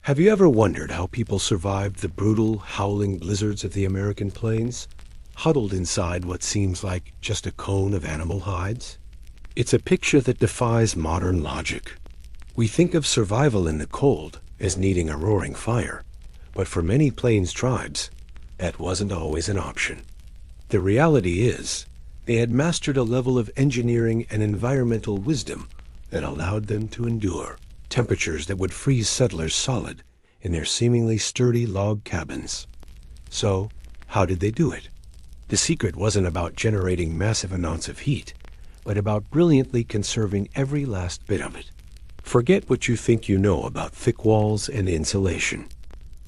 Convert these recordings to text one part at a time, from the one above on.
Have you ever wondered how people survived the brutal, howling blizzards of the American plains, huddled inside what seems like just a cone of animal hides? It's a picture that defies modern logic. We think of survival in the cold as needing a roaring fire, but for many plains tribes, that wasn't always an option. The reality is, they had mastered a level of engineering and environmental wisdom that allowed them to endure temperatures that would freeze settlers solid in their seemingly sturdy log cabins. So, how did they do it? The secret wasn't about generating massive amounts of heat, but about brilliantly conserving every last bit of it. Forget what you think you know about thick walls and insulation.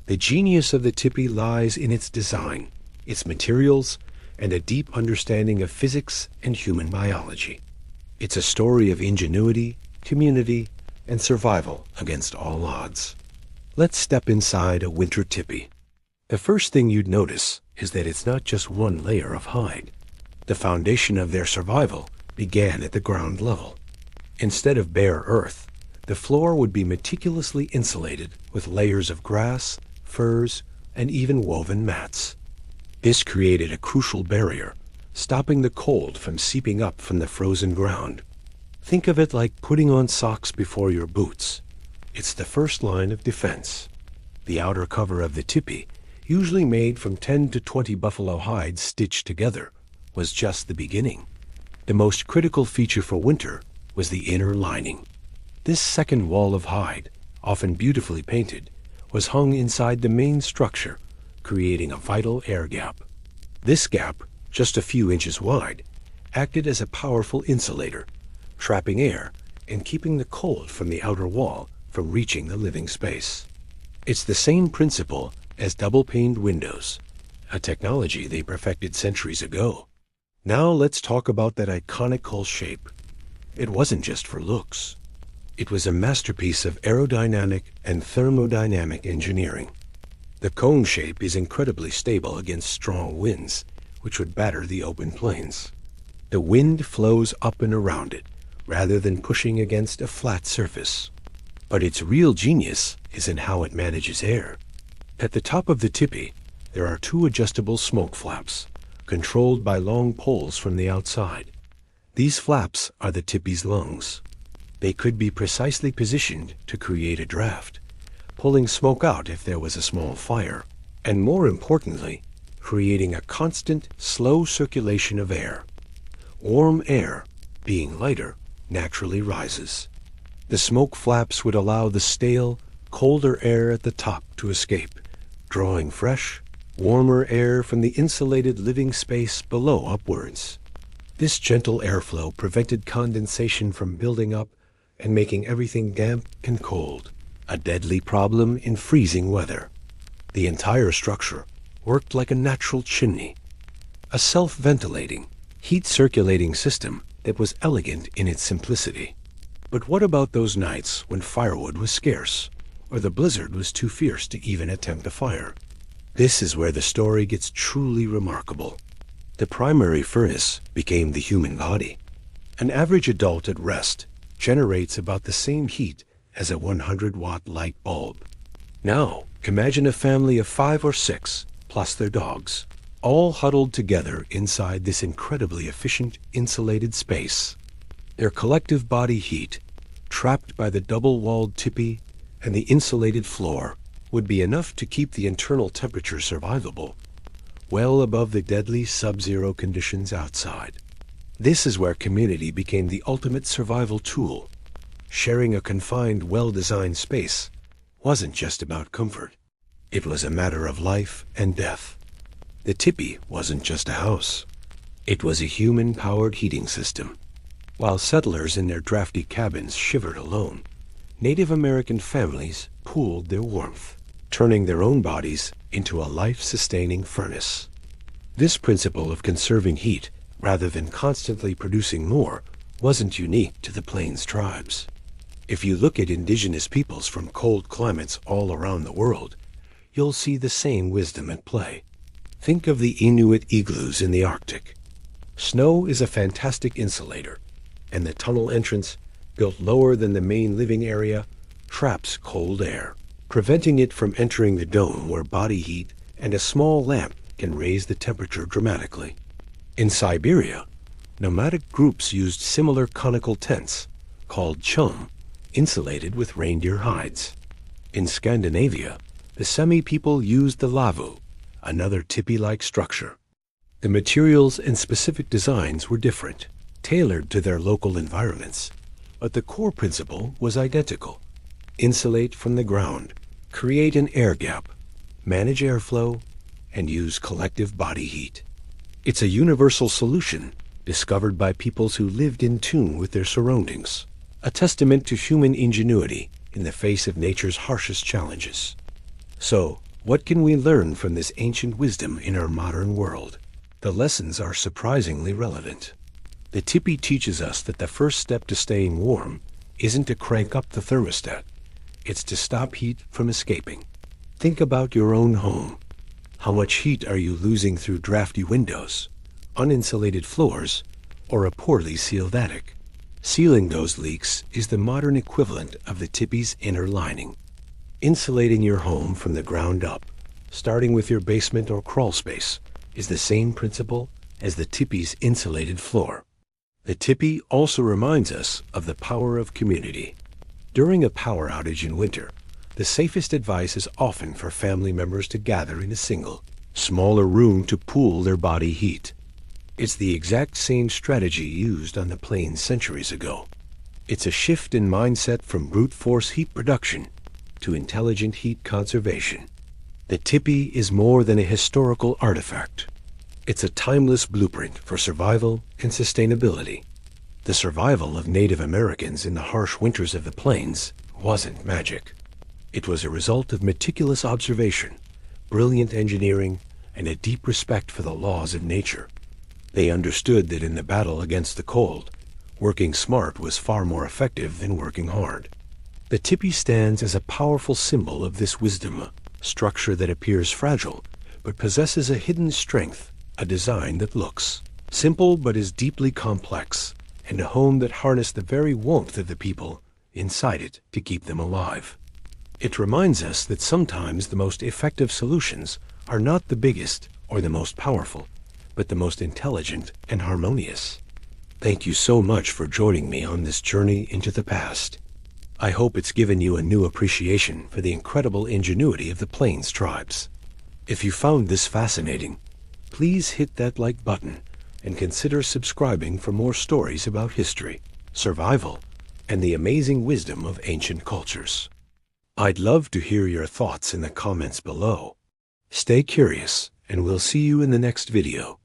The genius of the Tipi lies in its design, its materials, and a deep understanding of physics and human biology. It's a story of ingenuity, community, and survival against all odds. Let's step inside a winter Tipi. The first thing you'd notice is that it's not just one layer of hide. The foundation of their survival began at the ground level. Instead of bare earth, the floor would be meticulously insulated with layers of grass, furs, and even woven mats. This created a crucial barrier, stopping the cold from seeping up from the frozen ground. Think of it like putting on socks before your boots. It's the first line of defense. The outer cover of the Tipi, usually made from 10 to 20 buffalo hides stitched together, was just the beginning. The most critical feature for winter was the inner lining. This second wall of hide, often beautifully painted, was hung inside the main structure, creating a vital air gap. This gap, just a few inches wide, acted as a powerful insulator, trapping air and keeping the cold from the outer wall from reaching the living space. It's the same principle as double-paned windows, a technology they perfected centuries ago. Now let's talk about that iconic hull shape. It wasn't just for looks. It was a masterpiece of aerodynamic and thermodynamic engineering. The cone shape is incredibly stable against strong winds, which would batter the open plains. The wind flows up and around it, rather than pushing against a flat surface. But its real genius is in how it manages air. At the top of the Tipi, there are two adjustable smoke flaps, controlled by long poles from the outside. These flaps are the Tipi's lungs. They could be precisely positioned to create a draft, pulling smoke out if there was a small fire, and more importantly, creating a constant, slow circulation of air. Warm air, being lighter, naturally rises. The smoke flaps would allow the stale, colder air at the top to escape, drawing fresh, warmer air from the insulated living space below upwards. This gentle airflow prevented condensation from building up and making everything damp and cold, a deadly problem in freezing weather. The entire structure worked like a natural chimney, a self-ventilating, heat-circulating system that was elegant in its simplicity. But what about those nights when firewood was scarce, or the blizzard was too fierce to even attempt a fire? This is where the story gets truly remarkable. The primary furnace became the human body. An average adult at rest generates about the same heat as a 100-watt light bulb. Now, imagine a family of 5 or 6, plus their dogs, all huddled together inside this incredibly efficient, insulated space. Their collective body heat, trapped by the double-walled Tipi and the insulated floor, would be enough to keep the internal temperature survivable, well above the deadly sub-zero conditions outside. This is where community became the ultimate survival tool. Sharing a confined, well-designed space wasn't just about comfort. It was a matter of life and death. The Tipi wasn't just a house. It was a human-powered heating system. While settlers in their drafty cabins shivered alone, Native American families pooled their warmth, turning their own bodies into a life-sustaining furnace. This principle of conserving heat, rather than constantly producing more, wasn't unique to the Plains tribes. If you look at indigenous peoples from cold climates all around the world, you'll see the same wisdom at play. Think of the Inuit igloos in the Arctic. Snow is a fantastic insulator, and the tunnel entrance, built lower than the main living area, traps cold air. preventing it from entering the dome where body heat and a small lamp can raise the temperature dramatically. In Siberia, nomadic groups used similar conical tents, called chum, insulated with reindeer hides. In Scandinavia, the Sámi people used the lavvu, another tipi-like structure. The materials and specific designs were different, tailored to their local environments, but the core principle was identical. Insulate from the ground, create an air gap, manage airflow, and use collective body heat. It's a universal solution discovered by peoples who lived in tune with their surroundings, a testament to human ingenuity in the face of nature's harshest challenges. So, what can we learn from this ancient wisdom in our modern world? The lessons are surprisingly relevant. The Tipi teaches us that the first step to staying warm isn't to crank up the thermostat. It's to stop heat from escaping. Think about your own home. How much heat are you losing through drafty windows, uninsulated floors, or a poorly sealed attic? Sealing those leaks is the modern equivalent of the Tipi's inner lining. Insulating your home from the ground up, starting with your basement or crawl space, is the same principle as the Tipi's insulated floor. The Tipi also reminds us of the power of community. During a power outage in winter, the safest advice is often for family members to gather in a single, smaller room to pool their body heat. It's the exact same strategy used on the plains centuries ago. It's a shift in mindset from brute force heat production to intelligent heat conservation. The Tipi is more than a historical artifact. It's a timeless blueprint for survival and sustainability. The survival of Native Americans in the harsh winters of the plains wasn't magic. It was a result of meticulous observation, brilliant engineering, and a deep respect for the laws of nature. They understood that in the battle against the cold, working smart was far more effective than working hard. The Tipi stands as a powerful symbol of this wisdom, a structure that appears fragile, but possesses a hidden strength, a design that looks simple but is deeply complex, and a home that harnessed the very warmth of the people inside it to keep them alive. It reminds us that sometimes the most effective solutions are not the biggest or the most powerful, but the most intelligent and harmonious. Thank you so much for joining me on this journey into the past. I hope it's given you a new appreciation for the incredible ingenuity of the Plains tribes. If you found this fascinating, please hit that like button and consider subscribing for more stories about history, survival, and the amazing wisdom of ancient cultures. I'd love to hear your thoughts in the comments below. Stay curious, and we'll see you in the next video.